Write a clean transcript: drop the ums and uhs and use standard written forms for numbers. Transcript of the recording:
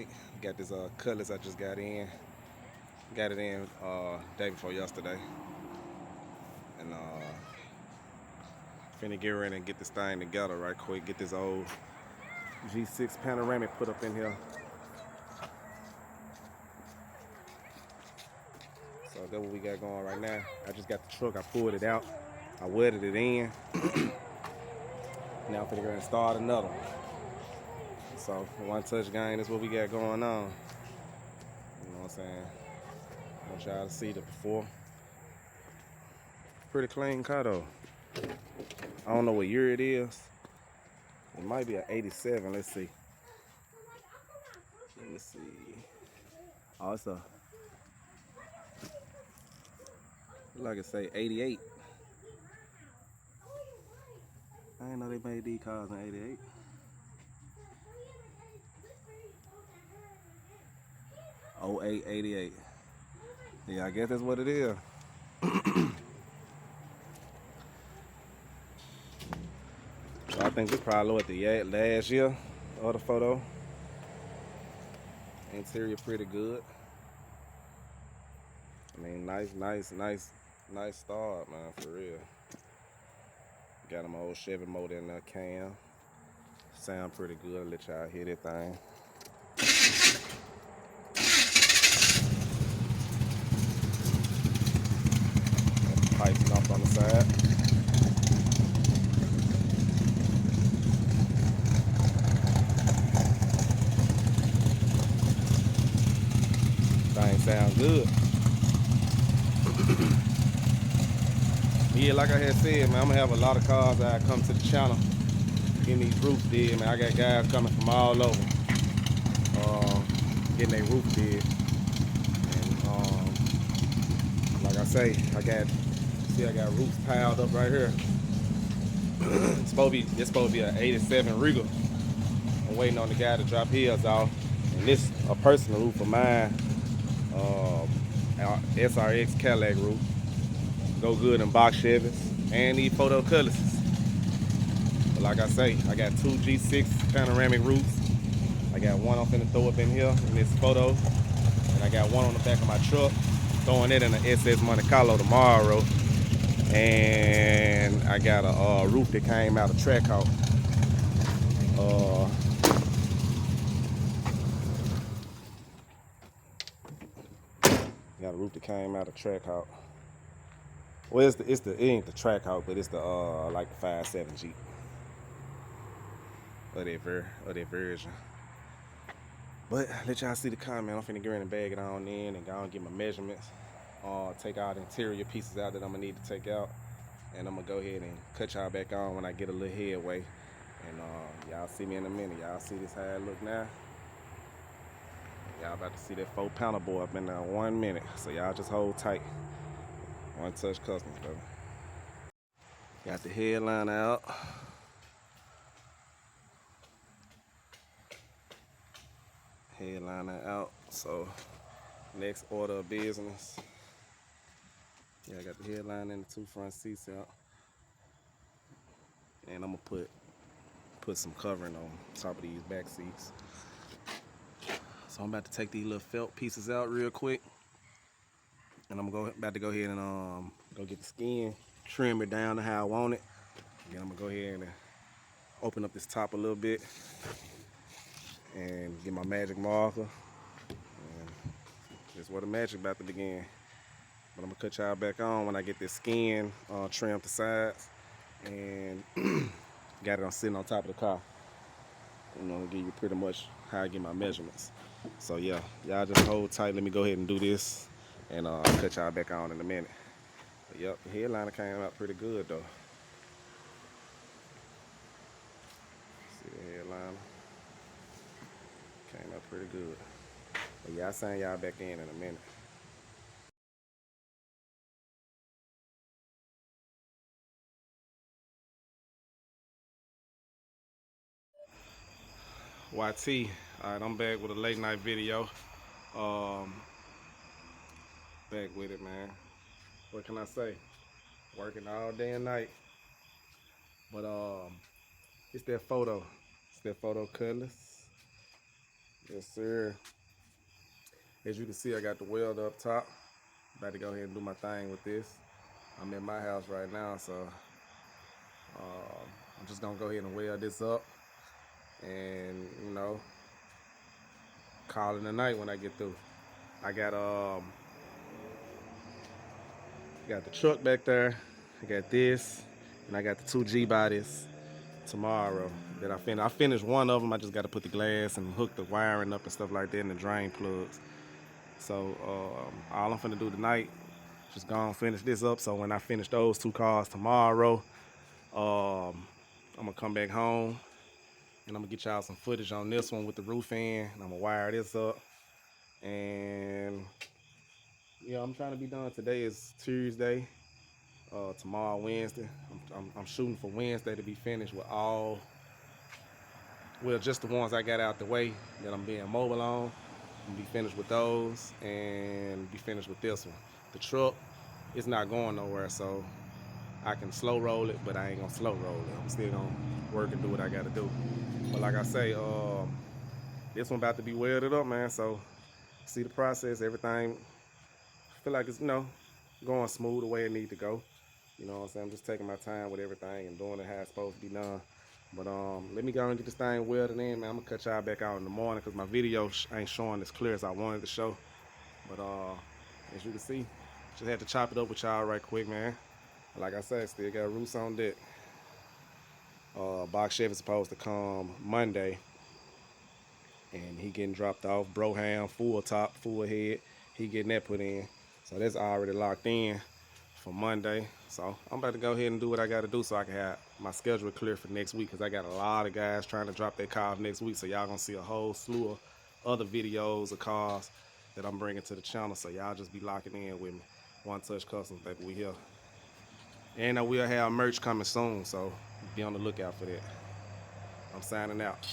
Alright, got this Cutlass I just got in. Got it in day before yesterday. And finna get ready and get this thing together right quick. Get this old G6 panoramic put up in here. So that's what we got going right now. I just got the truck, I pulled it out, I welded it in. Now I'm finna go and start another one. So one touch game, that's what we got going on. You know what I'm saying? I want y'all to see the before. Pretty clean car though. I don't know what year it is. It might be an 87. Let's see. Let me see. Oh, it's a, like I say, 88. I didn't know they made these cars in 88. Oh, 08, 88. Yeah, I guess that's what it is. So I think this probably what the last year of the photo. Interior pretty good. I mean, nice start, man, for real. Got them old Chevy motor in there, cam. Sound pretty good. I'll let y'all hear that thing. Pipes off on the side. Thing sound good. Yeah, like I had said, man, I'm gonna have a lot of cars that come to the channel getting these roofs did, man. I got guys coming from all over, getting their roof did. And like I say, I got roofs piled up right here. It's supposed to be an 87 Regal. I'm waiting on the guy to drop his off. And this a personal roof of mine, SRX Cadillac roof. Go good in box Chevys and these photo Cutlasses. But like I say, I got two G6 panoramic roofs. I got one I'm finna throw up in here in this photo, and I got one on the back of my truck, throwing it in an SS Monte Carlo tomorrow. And I got a roof that came out of Trackhawk. Got a roof that came out of Trackhawk. Well, it ain't the Trackhawk, but it's the like the 5.7 Jeep of that version. But let y'all see the comment. I'm finna get ready and bag it on in and go and get my measurements. Take all the interior pieces out that I'm gonna need to take out, and I'm gonna go ahead and cut y'all back on when I get a little headway. And y'all see me in a minute. Y'all see this how it look now. Y'all about to see that 4-panel board up in there in 1 minute. So y'all just hold tight. One touch customs, baby. Got the headliner out. Headliner out. So next order of business. Yeah, I got the headliner and the 2 front seats out. And I'm gonna put some covering on top of these back seats. So I'm about to take these little felt pieces out real quick. And I'm about to go ahead and go get the skin, trim it down to how I want it. And then I'm gonna go ahead and open up this top a little bit and get my magic marker. And this is where the magic about to begin. But I'm gonna cut y'all back on when I get this skin trimmed the sides and got it on sitting on top of the car. You know, give you pretty much how I get my measurements. So yeah, y'all just hold tight. Let me go ahead and do this, and I'll cut y'all back on in a minute. But yep, the headliner came out pretty good though. See the headliner? Came out pretty good. But yeah, I'll send y'all back in a minute. YT, alright, I'm back with a late night video. Back with it, man. What can I say? Working all day and night. But it's that photo. It's that photo Cutlass. Yes, sir. As you can see, I got the weld up top. About to go ahead and do my thing with this. I'm in my house right now, so I'm just gonna go ahead and weld this up and, you know, call it a night when I get through. I got the truck back there. I got this, and I got the 2G bodies tomorrow. That I finished one of them. I just got to put the glass and hook the wiring up and stuff like that, and the drain plugs. So all I'm finna do tonight, just go and finish this up. So when I finish those two cars tomorrow, I'm gonna come back home and I'm gonna get y'all some footage on this one with the roof in, and I'm gonna wire this up. And yeah, I'm trying to be done. Today is Tuesday. Tomorrow Wednesday. I'm shooting for Wednesday to be finished with all, well, just the ones I got out the way that I'm being mobile on. I'm gonna be finished with those and be finished with this one. The truck is not going nowhere, so I can slow roll it, but I ain't gonna slow roll it. I'm still gonna work and do what I gotta do. But like I say, this one about to be welded up, man. So see the process, everything. Feel like it's, going smooth the way it need to go. You know what I'm saying? I'm just taking my time with everything and doing it how it's supposed to be done. But let me go and get this thing welded in, man. I'm gonna cut y'all back out in the morning because my video ain't showing as clear as I wanted to show. But as you can see, just had to chop it up with y'all right quick, man. Like I said, still got roofs on deck. Box Chef is supposed to come Monday, and he getting dropped off. Broham, full top, full head. He getting that put in. So that's already locked in for Monday. So I'm about to go ahead and do what I got to do so I can have my schedule clear for next week, because I got a lot of guys trying to drop their car off next week. So y'all gonna see a whole slew of other videos of cars that I'm bringing to the channel. So y'all just be locking in with me. One Touch Customs, baby, we here. And I will have merch coming soon, so be on the lookout for that. I'm signing out.